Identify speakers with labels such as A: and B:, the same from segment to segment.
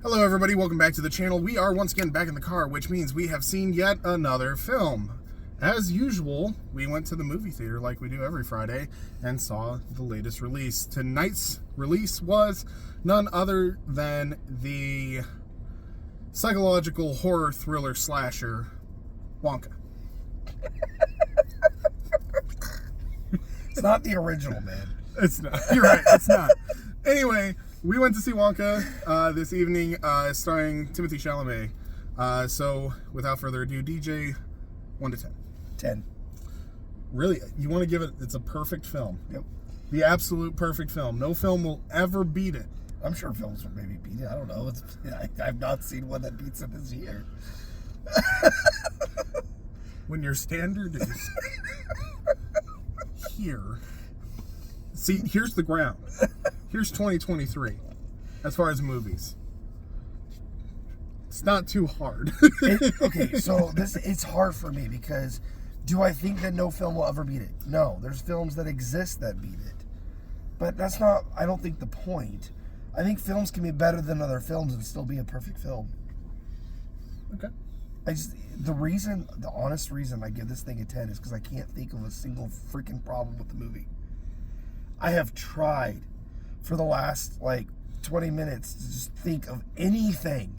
A: Hello everybody, welcome back to the channel. We are once again back in the car, which means we have seen yet another film. As usual, we went to the movie theater like we do every Friday and saw the latest release. Tonight's release was none other than the psychological horror thriller slasher, Wonka.
B: It's not the original, man.
A: It's not. You're right, it's not. Anyway, we went to see Wonka this evening, starring Timothee Chalmet. So, without further ado, DJ, 1 to 10.
B: 10.
A: Really? You want to give it... It's a perfect film.
B: Yep.
A: The absolute perfect film. No film will ever beat it.
B: I'm sure films will maybe beat it. I don't know. I've not seen one that beats it this year.
A: When your standard is here... See, here's the ground. Here's 2023, as far as movies. It's not too hard.
B: Okay, so it's hard for me because do I think that no film will ever beat it? No, there's films that exist that beat it. But that's not, I don't think, the point. I think films can be better than other films and still be a perfect film.
A: Okay.
B: The honest reason I give this thing a 10 is because I can't think of a single freaking problem with the movie. I have tried for the last 20 minutes to just think of anything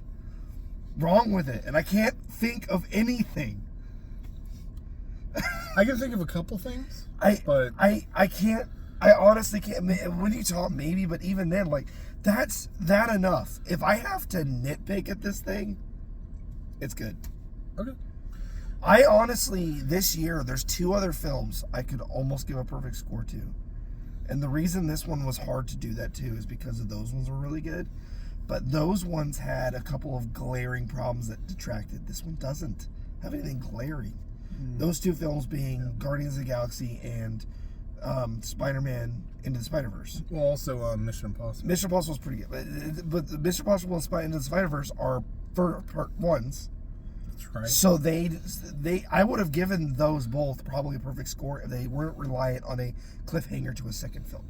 B: wrong with it, and I can't think of anything.
A: I can think of a couple things,
B: I honestly can't. When you talk, maybe, but even then, that's that enough. If I have to nitpick at this thing, it's good.
A: Okay.
B: I honestly, this year, there's 2 other films I could almost give a perfect score to. And the reason this one was hard to do that too is because of those ones were really good. But those ones had a couple of glaring problems that detracted. This one doesn't have anything glaring. Those 2 films being Guardians of the Galaxy and Spider-Man Into the Spider-Verse.
A: Well, also Mission Impossible.
B: Mission Impossible was pretty good. But Mission Impossible and Into the Spider-Verse are part ones.
A: That's right.
B: So I would have given those both probably a perfect score if they weren't reliant on a cliffhanger to a second film.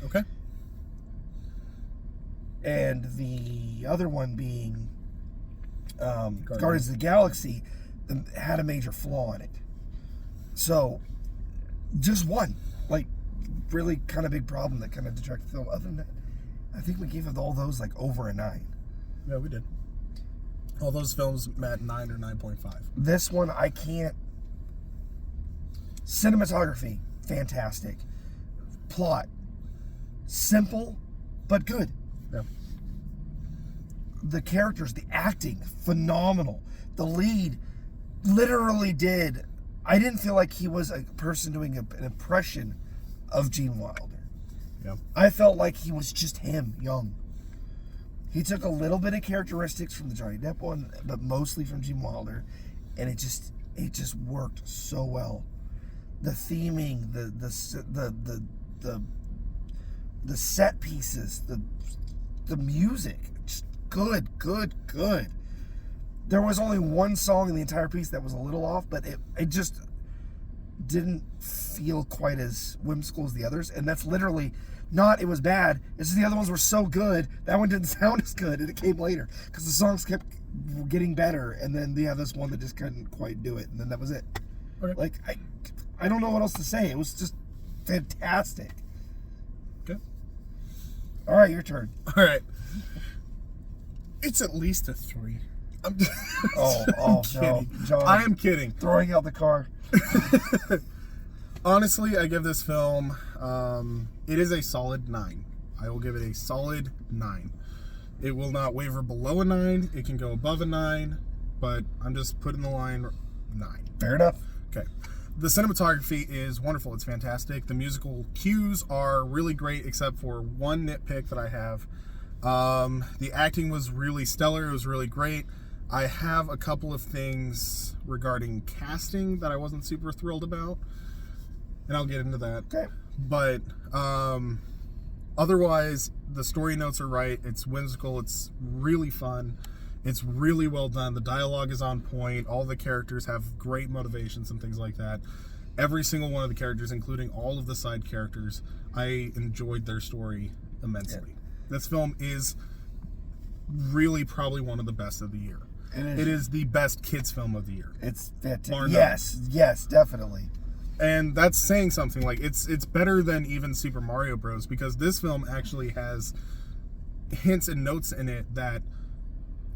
A: Okay.
B: And the other one being Guardians of the Galaxy had a major flaw in it. So just one, really kind of big problem that kind of detracted the film. Other than that, I think we gave all those over a 9.
A: Yeah, we did. All those films met 9 or 9.5.
B: This one, I can't. Cinematography, fantastic. Plot, simple, but good.
A: Yeah.
B: The characters, the acting, phenomenal. The lead literally did. I didn't feel like he was a person doing an impression of Gene Wilder.
A: Yeah.
B: I felt like he was just him, young. He took a little bit of characteristics from the Johnny Depp one, but mostly from Gene Wilder, and it just worked so well. The theming, the set pieces, the music, just good. There was only one song in the entire piece that was a little off, but it just didn't feel quite as whimsical as the others, and that's literally not it was bad. It's just the other ones were so good that one didn't sound as good, and it came later because the songs kept getting better, and then they have this one that just couldn't quite do it, and then that was it.
A: Okay.
B: I don't know what else to say. It was just fantastic.
A: Okay.
B: All right, your turn.
A: All right. It's at least a 3. I'm kidding.
B: No, John.
A: I am kidding.
B: Throwing out the car.
A: Honestly, I give this film, it is a solid 9. I will give it a solid 9. It will not waver below a 9. It can go above a 9, but I'm just putting the line 9.
B: Fair enough.
A: Okay. The cinematography is wonderful. It's fantastic. The musical cues are really great, except for one nitpick that I have. The acting was really stellar. It was really great. I have a couple of things regarding casting that I wasn't super thrilled about, and I'll get into that.
B: Okay.
A: But otherwise, the story notes are right. It's whimsical. It's really fun. It's really well done. The dialogue is on point. All the characters have great motivations and things like that. Every single one of the characters, including all of the side characters, I enjoyed their story immensely. Yeah. This film is really probably one of the best of the year. It is the best kids film of the year.
B: It's fantastic. Yes, definitely.
A: And that's saying something. Like, it's better than even Super Mario Bros. Because this film actually has hints and notes in it that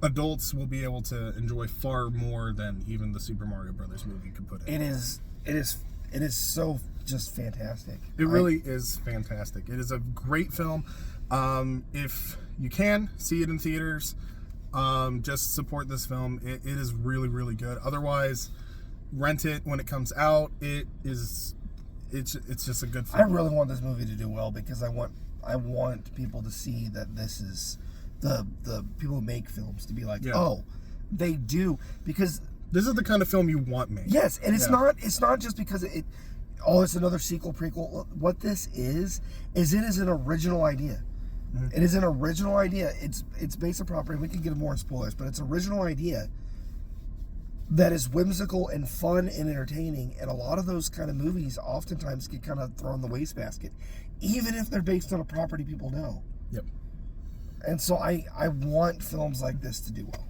A: adults will be able to enjoy far more than even the Super Mario Brothers movie could put in.
B: It is so just fantastic.
A: It really is fantastic. It is a great film. If you can see it in theaters, just support this film. It is really, really good. Otherwise, rent it when it comes out. It's just a good film.
B: I really want this movie to do well because I want people to see that this is the people who make films to be like, oh, they do, because
A: this is the kind of film you want made.
B: Yes, and it's not just because it's another sequel, prequel. What this is it is an original idea. Mm-hmm. It is an original idea. It's based on property. We can get more in spoilers, but it's an original idea that is whimsical and fun and entertaining. And a lot of those kind of movies oftentimes get kind of thrown in the wastebasket, even if they're based on a property people know.
A: Yep.
B: And so I want films like this to do well.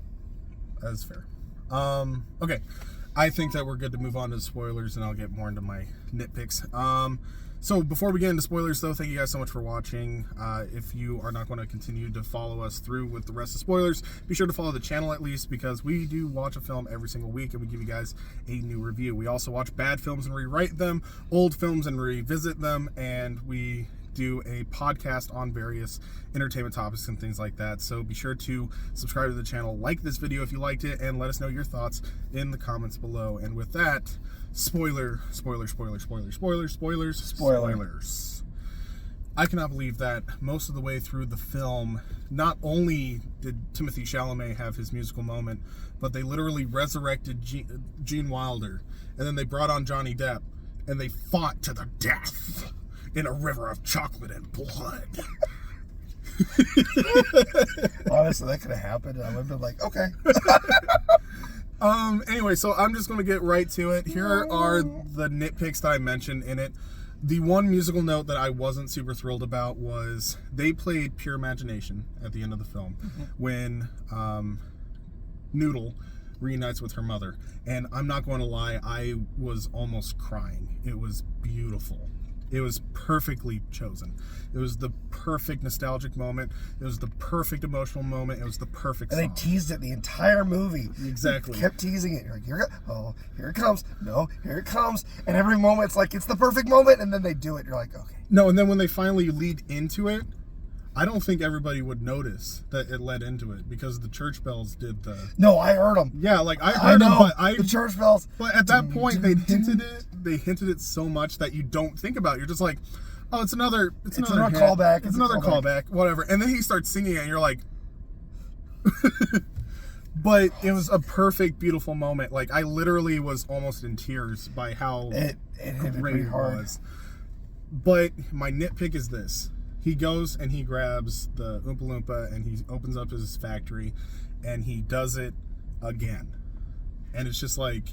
A: That's fair. Okay. I think that we're good to move on to spoilers, and I'll get more into my nitpicks. So before we get into spoilers, though, thank you guys so much for watching. If you are not going to continue to follow us through with the rest of spoilers, be sure to follow the channel at least, because we do watch a film every single week, and we give you guys a new review. We also watch bad films and rewrite them, old films and revisit them, and we do a podcast on various entertainment topics and things like that. So be sure to subscribe to the channel, like this video if you liked it, and let us know your thoughts in the comments below. And with that, spoilers. I cannot believe that most of the way through the film, not only did Timothee Chalamet have his musical moment, but they literally resurrected Gene Wilder, and then they brought on Johnny Depp, and they fought to the death in a river of chocolate and blood.
B: Honestly, that could have happened, and I would have been like, okay.
A: Anyway, so I'm just going to get right to it. Here are the nitpicks that I mentioned in it. The one musical note that I wasn't super thrilled about was they played Pure Imagination at the end of the film when Noodle reunites with her mother. And I'm not going to lie, I was almost crying. It was beautiful. It was perfectly chosen. It was the perfect nostalgic moment. It was the perfect emotional moment. It was the perfect song.
B: And they teased it the entire movie.
A: Exactly.
B: They kept teasing it. You're like, here it comes. No, here it comes. And every moment it's like, it's the perfect moment. And then they do it. You're like, okay.
A: No, and then when they finally lead into it, I don't think everybody would notice that it led into it because the church bells did the...
B: No, I heard them.
A: Yeah, like I heard them, but
B: the church bells.
A: But at that point, they hinted it so much that you don't think about it. You're just like, oh, it's another
B: callback.
A: It's another callback, whatever. And then he starts singing it, and you're like... But it was a perfect, beautiful moment. Like, I literally was almost in tears by how great it was. But my nitpick is this. He goes and he grabs the Oompa Loompa and he opens up his factory and he does it again. And it's just like,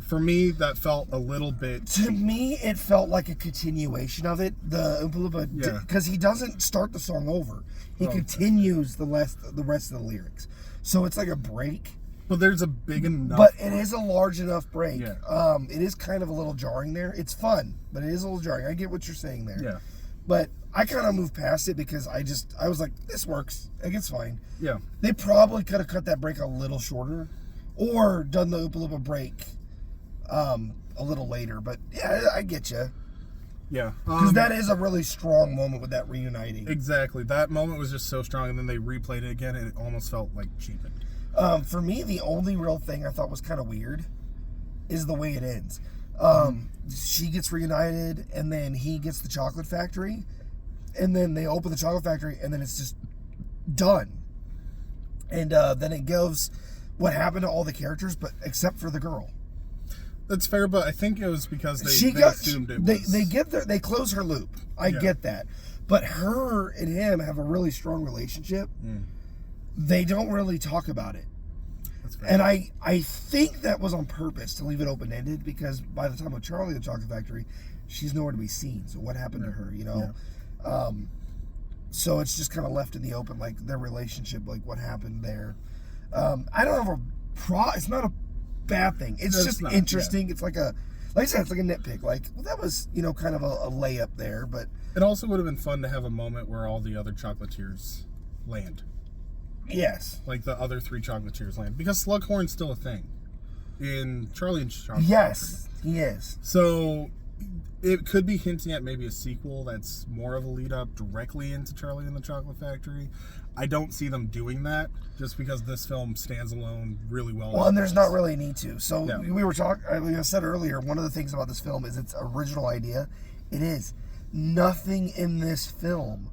A: for me, that felt a little bit...
B: To me, it felt like a continuation of it. The Oompa Loompa, because he doesn't start the song over. He continues the rest of the lyrics. So it's like a break.
A: But there's a big enough...
B: But it is a large enough break. Yeah. It is kind of a little jarring there. It's fun, but it is a little jarring. I get what you're saying there.
A: Yeah.
B: But I kind of moved past it because I was like, this works. Like, it's fine.
A: Yeah.
B: They probably could have cut that break a little shorter or done the Oompa Loompa break a little later. But, yeah, I get you.
A: Yeah.
B: Because that is a really strong moment with that reuniting.
A: Exactly. That moment was just so strong, and then they replayed it again, and it almost felt like cheapened.
B: For me, the only real thing I thought was kind of weird is the way it ends. She gets reunited, and then he gets the chocolate factory, and then they open the chocolate factory, and then it's just done. And then it gives what happened to all the characters, but except for the girl.
A: That's fair, but I think it was because they assumed it was...
B: They close her loop. I get that. But her and him have a really strong relationship. They don't really talk about it. And I think that was on purpose to leave it open-ended, because by the time of Charlie the Chocolate Factory, she's nowhere to be seen. So what happened to her, you know? So it's just kind of left in the open, like their relationship, like what happened there. I don't have it's not a bad thing. It's just not interesting. Yeah. It's like I said, it's like a nitpick. Like, well, that was, kind of a layup there, but
A: it also would have been fun to have a moment where all the other chocolatiers land.
B: Yes.
A: Like the other 3 chocolatiers land. Because Slughorn's still a thing in Charlie and Chocolate
B: Yes,
A: Factory.
B: he is.
A: So it could be hinting at maybe a sequel that's more of a lead up directly into Charlie and the Chocolate Factory. I don't see them doing that just because this film stands alone really well.
B: Well, and there's not really a need to. So we were talking, like I said earlier, one of the things about this film is its original idea. It is. Nothing in this film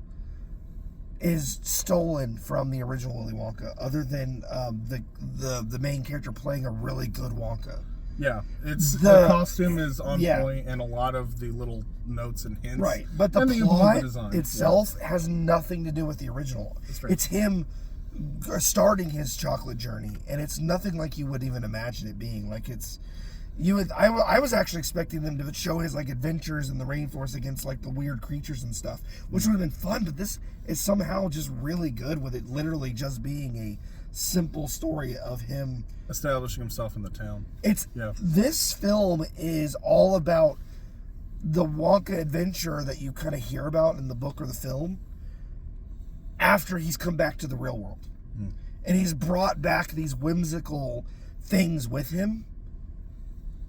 B: is stolen from the original Willy Wonka, other than the main character playing a really good Wonka.
A: Yeah, the costume is on point, and a lot of the little notes and hints.
B: Right, but the plot itself has nothing to do with the original. It's him starting his chocolate journey, and it's nothing like you would even imagine it being. Like I was actually expecting them to show his like adventures in the rainforest against like the weird creatures and stuff, which would have been fun. But this is somehow just really good with it literally just being a simple story of him
A: establishing himself in the town.
B: This film is all about the Wonka adventure that you kind of hear about in the book or the film after he's come back to the real world. And he's brought back these whimsical things with him,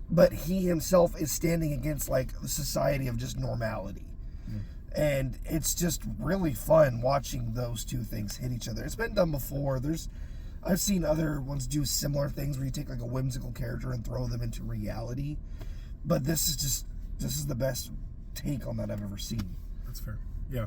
B: but he himself is standing against like the society of just normality. And it's just really fun watching those two things hit each other. It's been done before. I've seen other ones do similar things where you take like a whimsical character and throw them into reality. But this is the best take on that I've ever seen.
A: That's fair. Yeah.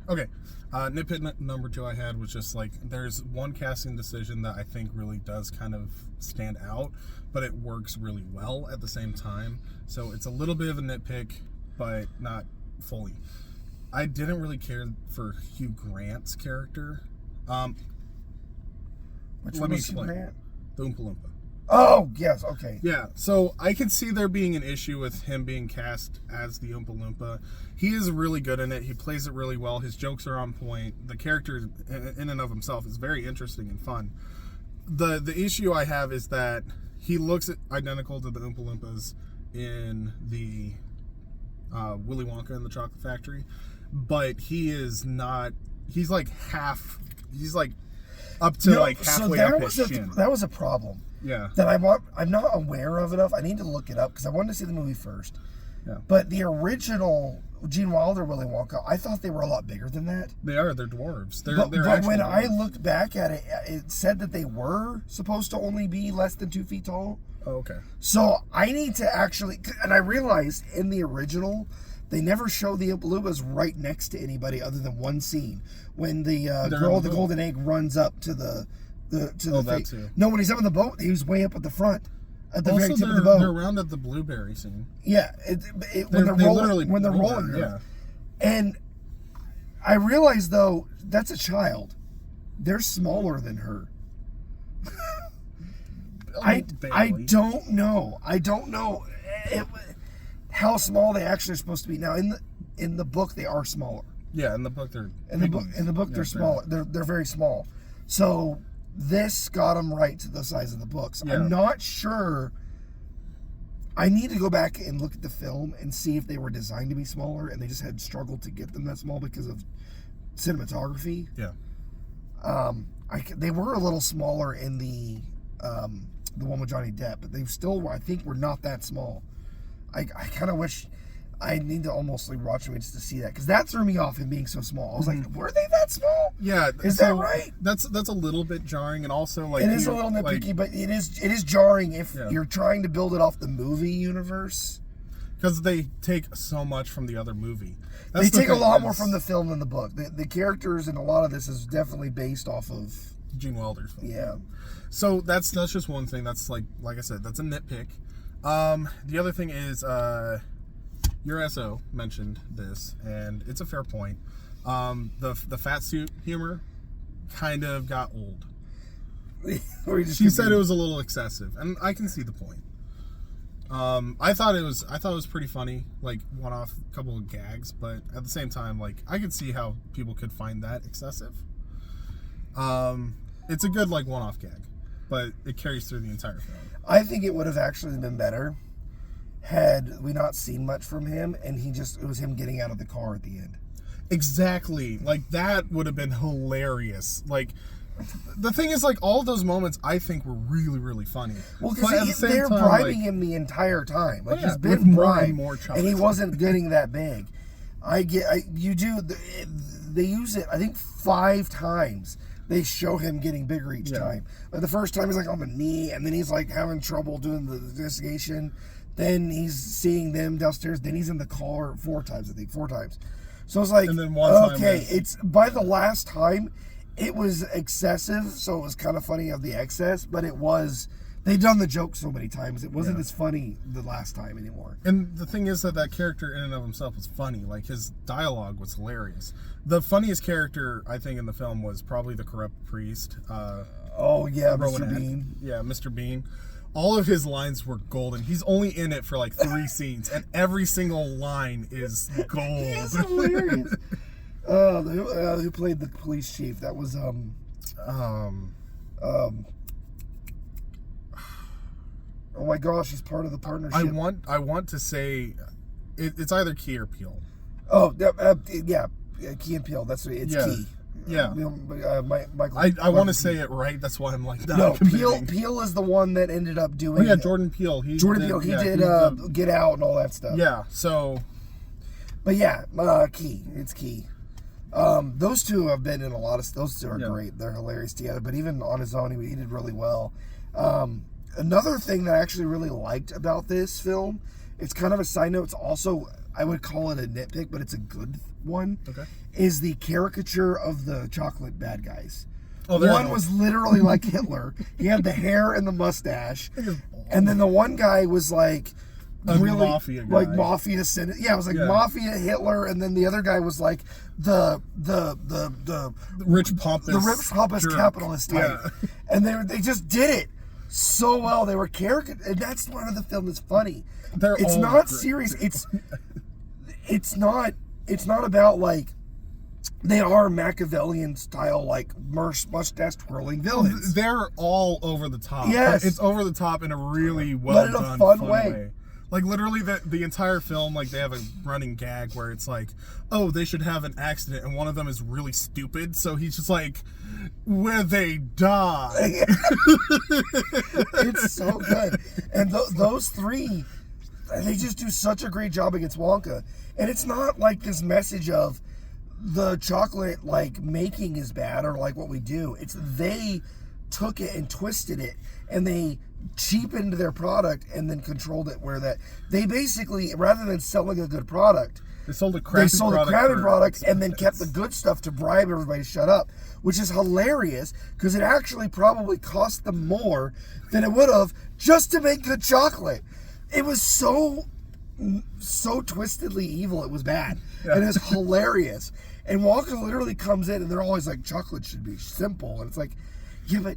A: Okay. Nitpick number 2 I had was just like, there's one casting decision that I think really does kind of stand out, but it works really well at the same time. So it's a little bit of a nitpick, but not fully. I didn't really care for Hugh Grant's character. Let me explain. The Oompa Loompa.
B: Oh, yes, okay.
A: Yeah, so I could see there being an issue with him being cast as the Oompa Loompa. He is really good in it. He plays it really well. His jokes are on point. The character in and of himself is very interesting and fun. The issue I have is that he looks identical to the Oompa Loompas in the Willy Wonka and the Chocolate Factory, but he is not. He's like up to like halfway up his shin.
B: That was a problem.
A: Yeah.
B: That I'm not aware of enough. I need to look it up because I wanted to see the movie first.
A: Yeah.
B: But the original Gene Wilder Willy Wonka, I thought they were a lot bigger than that.
A: They are. They're dwarves. They're
B: but when I looked back at it, it said that they were supposed to only be less than 2 feet tall.
A: Oh, okay.
B: So I need to actually, and I realized in the original, they never show the Oompa Loompas right next to anybody other than one scene when the girl with the golden egg runs up to the
A: that too.
B: No, when he's up in the boat, he was way up at the front, at the very tip of the
A: boat.
B: boat.
A: They're around at the blueberry scene.
B: Yeah, when they're rolling her. Yeah. And I realized though that's a child. They're smaller than her. I don't know. How small they actually are supposed to be. Now in the book they are smaller.
A: Yeah, in the book they're
B: they're smaller. They're very small. So this got them right to the size of the books. Yeah. I'm not sure. I need to go back and look at the film and see if they were designed to be smaller and they just had struggled to get them that small because of cinematography.
A: Yeah.
B: They were a little smaller in the one with Johnny Depp, but they still, I think, were not that small. I kind of wish I need to almost like watch movies to see that because that threw me off him being so small. I was like, were they that small?
A: Yeah,
B: is that right?
A: That's a little bit jarring, and also like
B: it is a little nitpicky, but it is jarring if you're trying to build it off the movie universe.
A: Because they take so much from the other movie.
B: They take a lot more from the film than the book. The characters and a lot of this is definitely based off of
A: Gene Wilder's film.
B: Yeah.
A: So that's just one thing. That's like I said, that's a nitpick. The other thing is, your SO mentioned this, and it's a fair point. The fat suit humor kind of got old. She said it was a little excessive, and I can see the point. I thought it was pretty funny, like one-off couple of gags, but at the same time, like I could see how people could find that excessive. It's a good like one-off gag, but it carries through the entire film.
B: I think it would have actually been better had we not seen much from him, and it was him getting out of the car at the end.
A: Exactly, like that would have been hilarious. Like the thing is, like all of those moments, I think were really, really funny.
B: Well, because they're bribing him the entire time. Like he's been
A: with
B: bribed,
A: more
B: and he wasn't getting that big. They use it. I think 5 times. They show him getting bigger each time. Like the first time he's like on the knee, and then he's like having trouble doing the investigation. Then he's seeing them downstairs. Then he's in the car 4 times. I think 4 times. So it's like,
A: and then one time
B: it's by the last time, it was excessive. So it was kind of funny of the excess, but they've done the joke so many times. It wasn't as funny the last time anymore.
A: And the thing is that character in and of himself was funny. Like his dialogue was hilarious. The funniest character I think in the film was probably the corrupt priest.
B: Mr. Bean.
A: Yeah, Mr. Bean. All of his lines were golden. He's only in it for like 3 scenes, and every single line is gold.
B: He's hilarious. Who played the police chief? That was oh my gosh, he's part of the partnership.
A: I want to say it's either Key or Peele.
B: Oh, Key and Peele. That's it's Key.
A: Yeah.
B: Michael.
A: I want to say it right. That's why I'm like,
B: Peele is the one that ended up doing.
A: Oh yeah, Jordan Peele. He
B: did Get Out and all that stuff.
A: Yeah. So.
B: But yeah, Key. It's Key. Those two have been in a lot of. Those two are great. They're hilarious together. But even on his own, he did really well. Another thing that I actually really liked about this film, it's kind of a side note. It's also, I would call it a nitpick, but it's a good one.
A: Okay.
B: Is the caricature of the chocolate bad guys.
A: Oh,
B: one was literally like Hitler. He had the hair and the mustache, and then the one guy was like really
A: mafia guy.
B: Like mafia. Yeah, it was like mafia Hitler, and then the other guy was like the
A: rich pompous
B: jerk. Capitalist type. Yeah. And they just did it so well. They were caricature, and that's one of the film that's funny. It's not serious. It's not about like. They are Machiavellian style, like mustache twirling villains.
A: They're all over the top.
B: Yes,
A: it's over the top in a really well done, fun way. Like literally, the entire film, like they have a running gag where it's like, oh, they should have an accident, and one of them is really stupid, so he's just like, where they die.
B: It's so good, and those 3, they just do such a great job against Wonka, and it's not like this message of the chocolate like making is bad or like what we do. It's they took it and twisted it and they cheapened their product and then controlled it where that they basically, rather than selling a good product,
A: they sold a crappy
B: product and then kept the good stuff to bribe everybody to shut up, which is hilarious because it actually probably cost them more than it would have just to make good chocolate. It was so twistedly evil, it was bad. And it's hilarious. And Wonka literally comes in and they're always like, chocolate should be simple. And it's like, yeah, but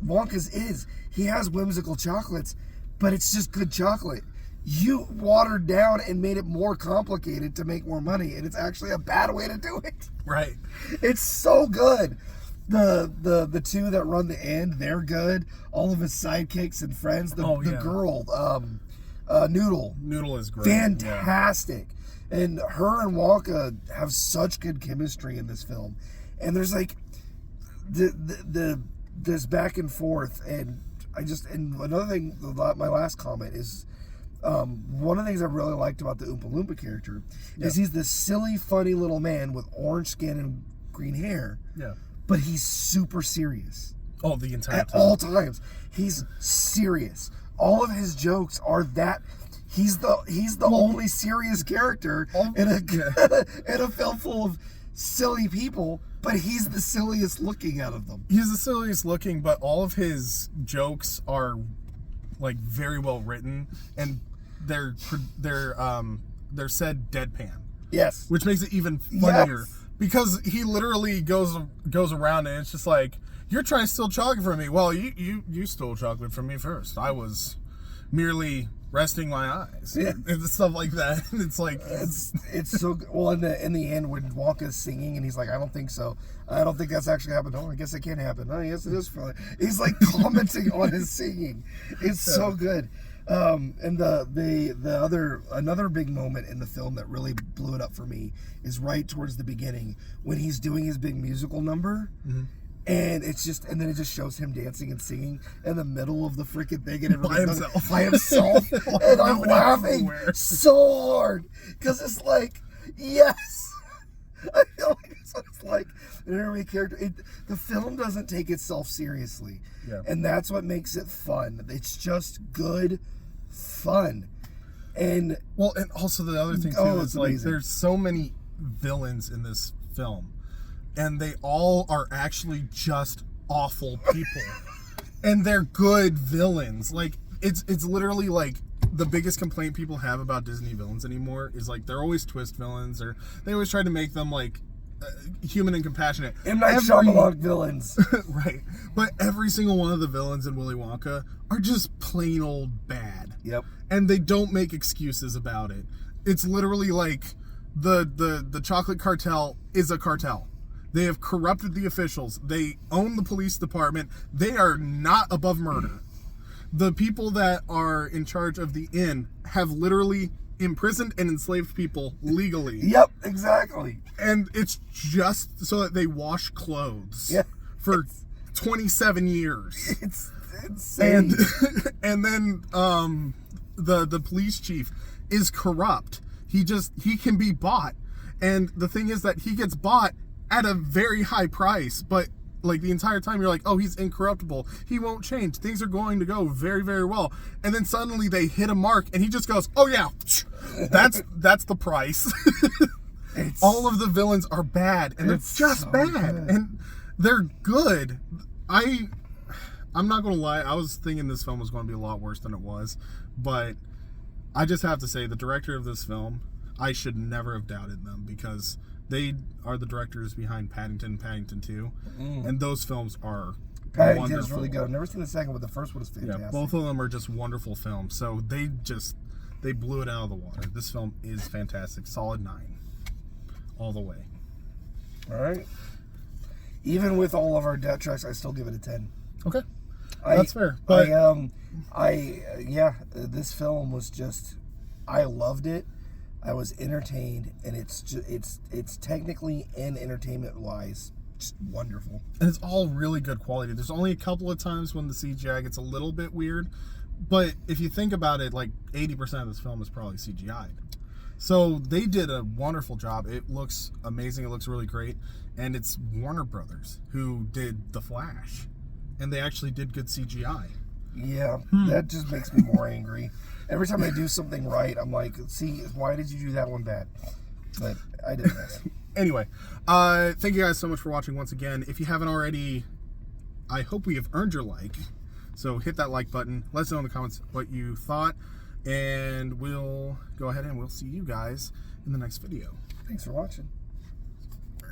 B: Wonka's he has whimsical chocolates, but it's just good chocolate. You watered down and made it more complicated to make more money, and it's actually a bad way to do it.
A: Right.
B: It's so good. The 2 that run the end, they're good. All of his sidekicks and friends. The girl, Noodle.
A: Noodle is great.
B: Fantastic. Yeah. And her and Wonka have such good chemistry in this film. And there's like this back and forth. And another thing, my last comment is one of the things I really liked about the Oompa Loompa character is he's this silly, funny little man with orange skin and green hair. Yeah. But he's super serious.
A: Oh, the entire time.
B: At all times. He's serious. All of his jokes are that he's the only serious character in a film full of silly people, but he's the silliest looking out of them.
A: He's the silliest looking, but all of his jokes are like very well written, and they're said deadpan.
B: Yes,
A: which makes it even funnier because he literally goes around and it's just like, you're trying to steal chocolate from me. Well, you stole chocolate from me first. I was merely resting my eyes,
B: Yeah.
A: and stuff like that. It's like
B: it's so good. Well, in the end, when Wonka's singing and he's like, I don't think so. I don't think that's actually happened. Oh, I guess it can happen. Oh, yes, it is. He's like commenting on his singing. It's so good. And another big moment in the film that really blew it up for me is right towards the beginning when he's doing his big musical number. Mm-hmm. And then it just shows him dancing and singing in the middle of the freaking thing, and
A: by himself.
B: By himself. And I'm laughing so hard because it's like, yes, I feel like that's what it's like. And every character, the film doesn't take itself seriously, and that's what makes it fun. It's just good fun, and
A: also the other thing too is like
B: amazing.
A: There's so many villains in this film. And they all are actually just awful people. And they're good villains. Like, it's literally like the biggest complaint people have about Disney villains anymore is like they're always twist villains, or they always try to make them like human and compassionate.
B: M. Night Shyamalan villains.
A: Right. But every single one of the villains in Willy Wonka are just plain old bad.
B: Yep.
A: And they don't make excuses about it. It's literally like the chocolate cartel is a cartel. They have corrupted the officials. They own the police department. They are not above murder. The people that are in charge of the inn have literally imprisoned and enslaved people legally.
B: Yep, exactly.
A: And it's just so that they wash clothes for 27 years.
B: It's insane.
A: And then the police chief is corrupt. He can be bought. And the thing is that he gets bought at a very high price, but like the entire time you're like, oh, he's incorruptible, he won't change, things are going to go very, very well, and then suddenly they hit a mark and he just goes, oh yeah, that's the price. All of the villains are bad, and they're just so bad good. And they're good. I'm not gonna lie, I was thinking this film was going to be a lot worse than it was, but I just have to say the director of this film, I should never have doubted them, because they are the directors behind Paddington, Paddington 2, and those films are
B: Paddington is really good. I've never seen the second, but the first one is fantastic.
A: Yeah, both of them are just wonderful films. So they blew it out of the water. This film is fantastic. Solid 9, all the way.
B: All right. Even with all of our death tracks, I still give it a 10.
A: Okay, that's fair. But
B: this film was just, I loved it. I was entertained, and it's technically and entertainment wise just wonderful.
A: And it's all really good quality. There's only a couple of times when the CGI gets a little bit weird, but if you think about it, like 80% of this film is probably CGI'd. So they did a wonderful job. It looks amazing. It looks really great. And it's Warner Brothers who did The Flash, and they actually did good CGI.
B: Yeah, that just makes me more angry. Every time I do something right, I'm like, see, why did you do that one bad? But I did that.
A: Anyway, thank you guys so much for watching once again. If you haven't already, I hope we have earned your like. So hit that like button. Let us know in the comments what you thought. And we'll go ahead and we'll see you guys in the next video.
B: Thanks for watching.